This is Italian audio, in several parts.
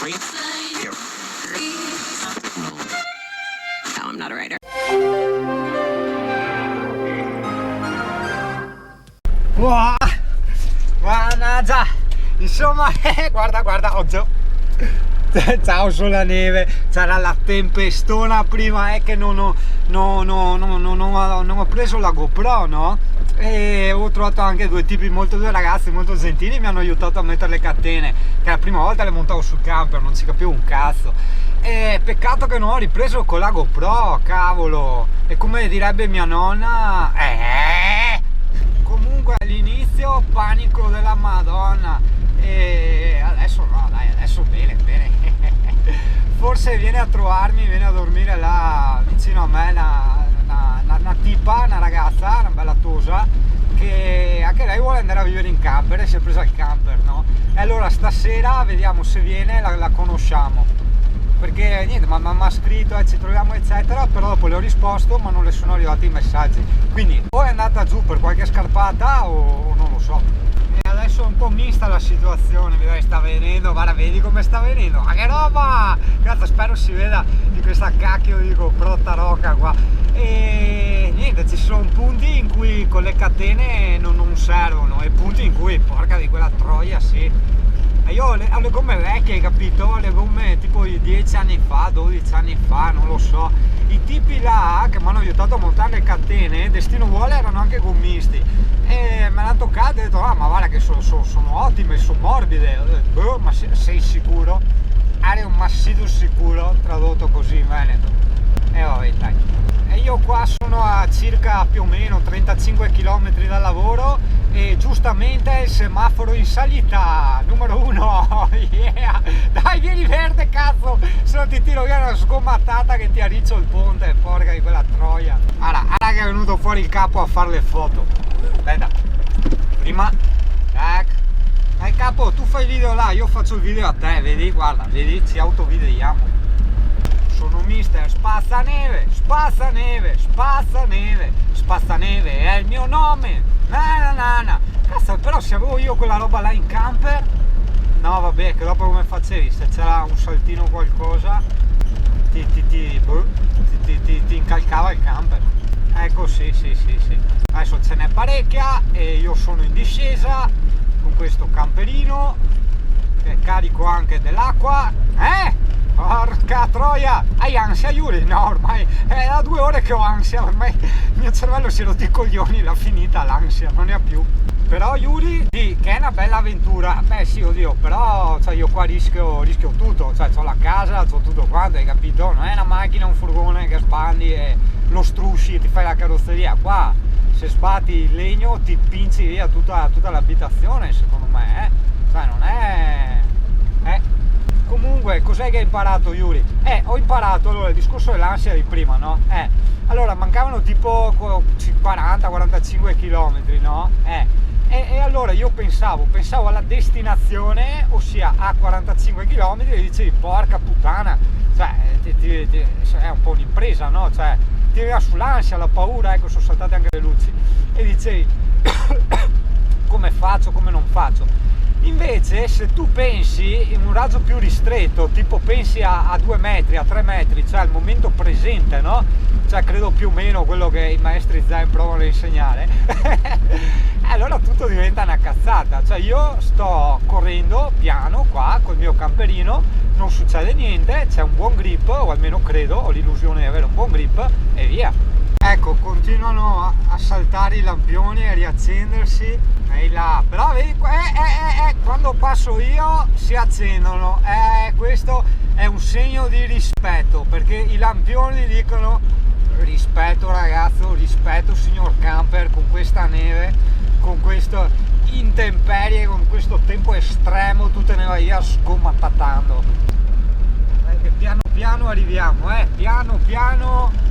No, I'm not a writer. Wow, mannaggia, insomma, guarda, oggi ciao sulla neve, c'era la tempestona prima, che non ho preso la GoPro, no? E ho trovato anche due ragazzi molto gentili, mi hanno aiutato a mettere le catene, che la prima volta le montavo sul camper, non ci capivo un cazzo. E peccato che non ho ripreso con la GoPro, cavolo, e come direbbe mia nonna, comunque all'inizio panico della Madonna, e adesso no, dai, adesso bene. Forse viene a trovarmi, viene a dormire là vicino a me una tipa, una ragazza, una bella tosa, che anche lei vuole andare a vivere in camper e si è presa il camper, no? E allora stasera vediamo se viene, la conosciamo, perché niente, ma mi ha scritto ci troviamo eccetera, però dopo le ho risposto ma non le sono arrivati i messaggi, quindi o è andata giù per qualche scarpata o non lo so. E adesso è un po' mista la situazione, vedrai, sta venendo, guarda, vedi come sta venendo, ma che roba, cazzo, spero si veda di questa cacchio di GoPro tarocca qua. E niente, ci sono punti in cui con le catene non servono e punti in cui, porca di quella troia, sì. E io ho le gomme vecchie, hai capito? Le gomme tipo di 10 anni fa, 12 anni fa, non lo so. I tipi là che mi hanno aiutato a montare le catene, destino vuole, erano anche gommisti. E me l'hanno toccato e ho detto, ma guarda che sono ottime, sono morbide. Ho detto, boh, ma sei sicuro? Eri un massido sicuro, tradotto così in veneto. E vabbè, dai. E io qua sono a circa più o meno 35 km dal lavoro e giustamente il semaforo in salita, numero 1, yeah! Dai, vieni verde, cazzo, se no ti tiro via una sgomatata che ti arriccio il ponte, porca di quella troia. Guarda che è venuto fuori il capo a fare le foto. Aspetta, prima, tac. Dai capo, tu fai il video là, io faccio il video a te, vedi, guarda, vedi, ci autovideiamo. Sono mister Spazzaneve, Spazzaneve è il mio nome, na. Cazzo, però se avevo io quella roba là in camper, no vabbè, che dopo come facevi, se c'era un saltino o qualcosa, ti incalcava il camper. Ecco, sì. Adesso ce n'è parecchia e io sono in discesa con questo camperino, che carico anche dell'acqua, porca troia! Hai ansia, Yuri? No, ormai è da 2 ore che ho ansia, ormai il mio cervello si è rotto i coglioni, l'ha finita l'ansia, non ne ha più. Però Yuri, sì, che è una bella avventura. Beh sì, oddio, però cioè, io qua rischio tutto, cioè ho la casa, ho tutto quanto, hai capito? Non è una macchina, un furgone che spandi e lo strusci e ti fai la carrozzeria. Qua se sbatti il legno ti pinci via tutta l'abitazione, secondo me, cioè non è... Comunque, cos'è che hai imparato, Yuri? Ho imparato, allora, il discorso dell'ansia di prima, no? Allora, mancavano tipo 40-45 km, no? E allora io pensavo alla destinazione, ossia a 45 km, e dicevi, porca puttana, cioè, è un po' un'impresa, no? Cioè, ti veniva sull'ansia, la paura, ecco, sono saltate anche le luci. E dicevi, come faccio, come non faccio? Invece se tu pensi in un raggio più ristretto, tipo pensi a 2 metri, a 3 metri, cioè al momento presente, no? Cioè credo più o meno quello che i maestri zen provano a insegnare, allora tutto diventa una cazzata. Cioè io sto correndo piano qua col mio camperino, non succede niente, c'è un buon grip, o almeno credo, ho l'illusione di avere un buon grip e via. Ecco, continuano a saltare i lampioni e a riaccendersi, e là, però vedi, quando passo io si accendono, questo è un segno di rispetto, perché i lampioni dicono rispetto ragazzo, rispetto signor camper, con questa neve, con questo intemperie, con questo tempo estremo, tu te ne vai via sgomatatando. Che piano piano arriviamo, piano.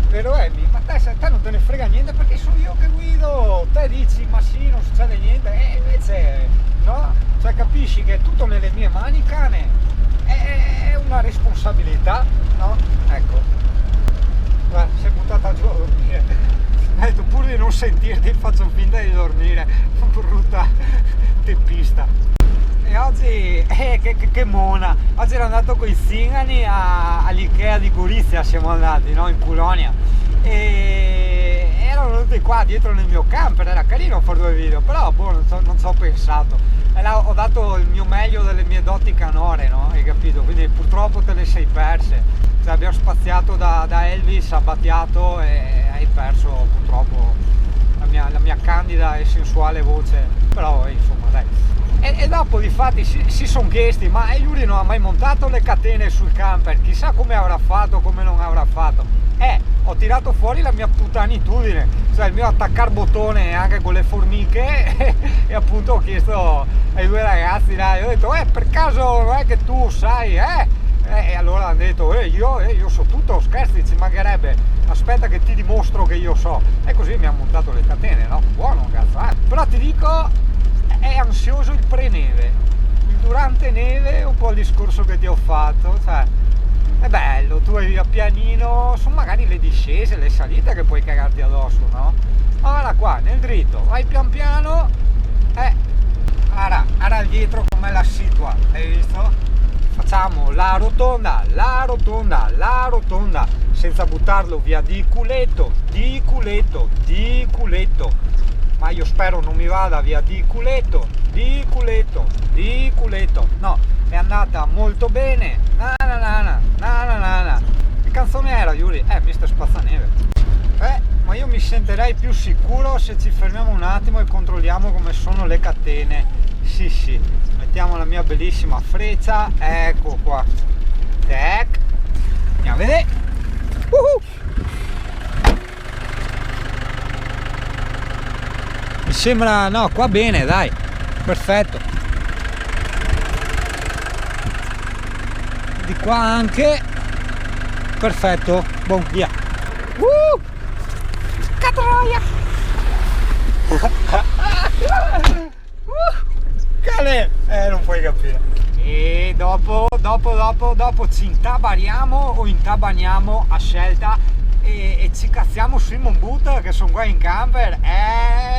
Vero Emi? Ma te non te ne frega niente perché sono io che guido, te dici ma sì, non succede niente, invece no, cioè capisci che è tutto nelle mie mani, cane, è una responsabilità, no? Ecco, guarda, si è buttata giù a dormire, ho detto pur di non sentirti faccio finta di dormire, brutta teppista. E oggi che mona, oggi ero andato con i zingani all'Ikea di Gorizia, siamo andati, no? In Polonia, e erano venuti qua dietro nel mio camper, era carino fare 2 video, però boh, non ci ho pensato, e là ho dato il mio meglio delle mie doti canore, no? Hai capito? Quindi purtroppo te le sei perse, cioè, abbiamo spaziato da Elvis a Battiato e hai perso purtroppo la mia candida e sensuale voce, però insomma dai. E dopo difatti si sono chiesti, ma Yuri non ha mai montato le catene sul camper, chissà come avrà fatto, come non avrà fatto. Ho tirato fuori la mia puttanitudine, cioè il mio attaccar bottone anche con le formiche e appunto ho chiesto ai 2 ragazzi, dai, ho detto per caso non è che tu sai, e allora hanno detto io so tutto, scherzi, ci mancherebbe, aspetta che ti dimostro che io so, e così mi hanno montato le catene, no? Buono cazzo, però ti dico, è ansioso il pre-neve, il durante neve, un po' il discorso che ti ho fatto, cioè è bello, tu vai via pianino, sono magari le discese, le salite che puoi cagarti addosso, no? Ma guarda qua, nel dritto, vai pian piano, ara dietro com'è la situa, hai visto? Facciamo la rotonda, senza buttarlo via di culetto, ma io spero non mi vada via di culetto, no, è andata molto bene, che canzone era Yuri? Mister Spazzaneve, ma io mi sentirei più sicuro se ci fermiamo un attimo e controlliamo come sono le catene, sì, mettiamo la mia bellissima freccia, ecco qua, andiamo a vedere, mi sembra, no, qua bene, dai, perfetto, di qua anche, perfetto, buon, via, catroia, cale, non puoi capire, e dopo ci intabariamo o intabaniamo a scelta e ci cazziamo sui Monboot che sono qua in camper,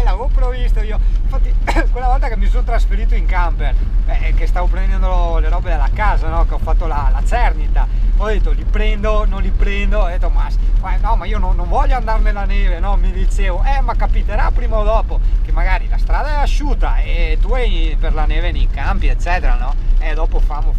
l'avevo previsto io, infatti quella volta che mi sono trasferito in camper, che stavo prendendo le robe dalla casa, no? Che ho fatto la cernita, ho detto li prendo, non li prendo, ho detto ma no, ma io non voglio andare nella neve, no? Mi dicevo, ma capiterà prima o dopo che magari la strada è asciutta e tu hai per la neve nei campi eccetera, no? Dopo famo,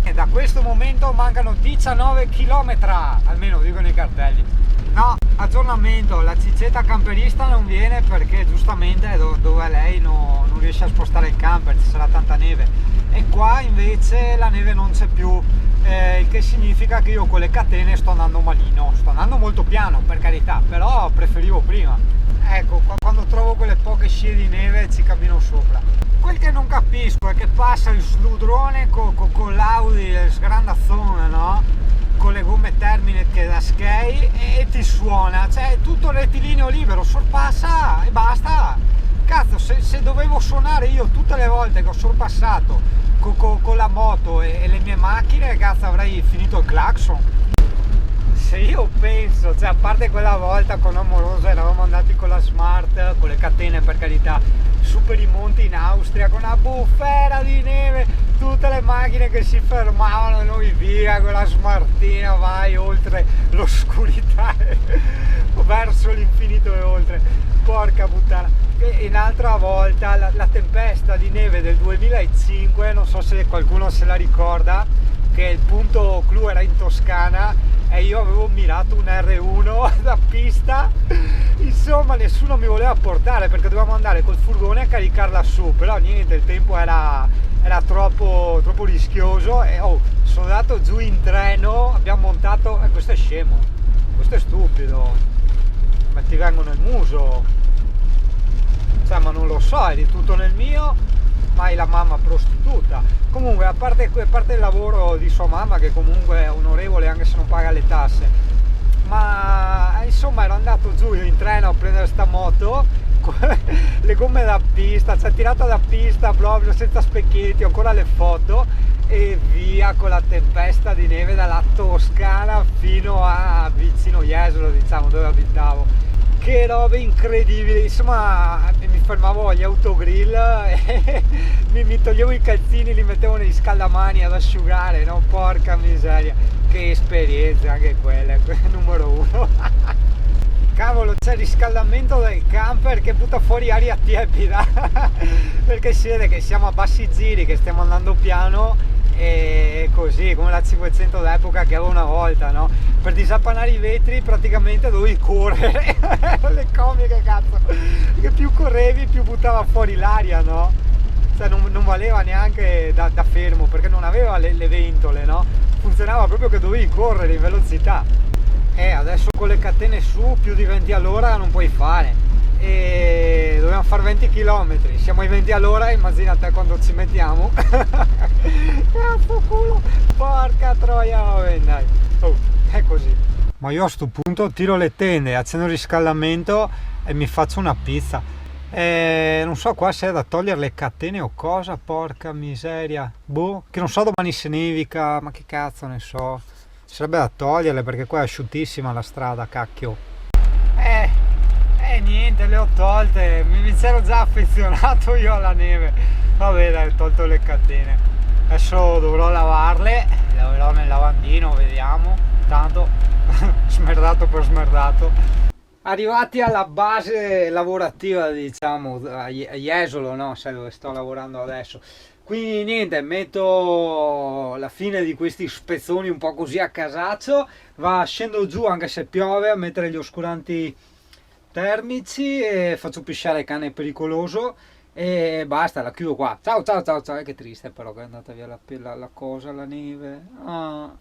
e da questo momento mancano 19 km, almeno dicono i cartelli. No, aggiornamento, la cicetta camperista non viene perché giustamente dove lei non riesce a spostare il camper, ci sarà tanta neve, e qua invece la neve non c'è più, il che significa che io con le catene sto andando malino, sto andando molto piano per carità, però preferivo prima. Ecco, quando trovo quelle poche scie di neve ci cammino sopra. Quel che non capisco è che passa il sludrone con l'Audi, il sgrandazzone, no? Con le gomme Terminet che da skate e ti suona, cioè tutto rettilineo libero, sorpassa e basta. Cazzo, se dovevo suonare io tutte le volte che ho sorpassato con la moto e le mie macchine, cazzo, avrei finito il clacson. Se io penso, cioè a parte quella volta con Amorosa eravamo andati con la Smart, con le catene per carità, su per i monti in Austria con una bufera di neve, tutte le macchine che si fermavano e noi via con la Smartina, vai oltre l'oscurità verso l'infinito e oltre, porca puttana. E un'altra volta la tempesta di neve del 2005, non so se qualcuno se la ricorda, che il punto clou era in Toscana e io avevo mirato un R1 da pista, insomma nessuno mi voleva portare perché dovevamo andare col furgone a caricarla su, però niente, il tempo era troppo rischioso e sono andato giù in treno, abbiamo montato, questo è scemo, questo è stupido, ma ti vengo nel muso, cioè, ma non lo so, è di tutto nel mio, ma è la mamma prostituta. Comunque a parte il lavoro di sua mamma, che comunque è onorevole anche se non paga le tasse, ma insomma ero andato giù in treno a prendere sta moto con le gomme da pista, cioè tirata da pista proprio senza specchietti, ho ancora le foto, e via con la tempesta di neve dalla Toscana fino a vicino Jesolo, diciamo, dove abitavo. che robe incredibili, insomma mi fermavo agli autogrill e mi toglievo i calzini, li mettevo nei scaldamani ad asciugare, no? Porca miseria, che esperienze anche quelle, numero uno. Cavolo, c'è il riscaldamento del camper che butta fuori aria tiepida perché si vede che siamo a bassi giri, che stiamo andando piano, e così come la 500 d'epoca che avevo una volta, no? Per disapanare i vetri praticamente dovevi correre. Le comiche, cazzo, che più correvi più buttava fuori l'aria, no? Cioè non valeva neanche da fermo, perché non aveva le ventole, no? Funzionava proprio che dovevi correre in velocità. Adesso con le catene su più di 20 all'ora non puoi fare, e dobbiamo fare 20 km, siamo ai 20 all'ora, immaginate quando ci mettiamo. Cazzo culo, porca troia, vabbè dai, è così. Ma io a sto punto tiro le tende, accendo il riscaldamento e mi faccio una pizza. Non so qua se è da togliere le catene o cosa, porca miseria, boh, che non so domani se nevica, ma che cazzo ne so. Sarebbe da toglierle perché qua è asciuttissima la strada, cacchio. Niente, le ho tolte, mi c'ero già affezionato io alla neve. Vabbè dai, ho tolto le catene. Adesso dovrò lavarle nel lavandino, vediamo. Tanto smerdato per smerdato. Arrivati alla base lavorativa, diciamo, a Jesolo, no? Sai dove sto lavorando adesso. Quindi niente, metto la fine di questi spezzoni un po' così a casaccio, scendo giù anche se piove a mettere gli oscuranti termici e faccio pisciare il cane pericoloso e basta, la chiudo qua. Ciao ciao ciao ciao, che triste però che è andata via la cosa, la neve. Ah.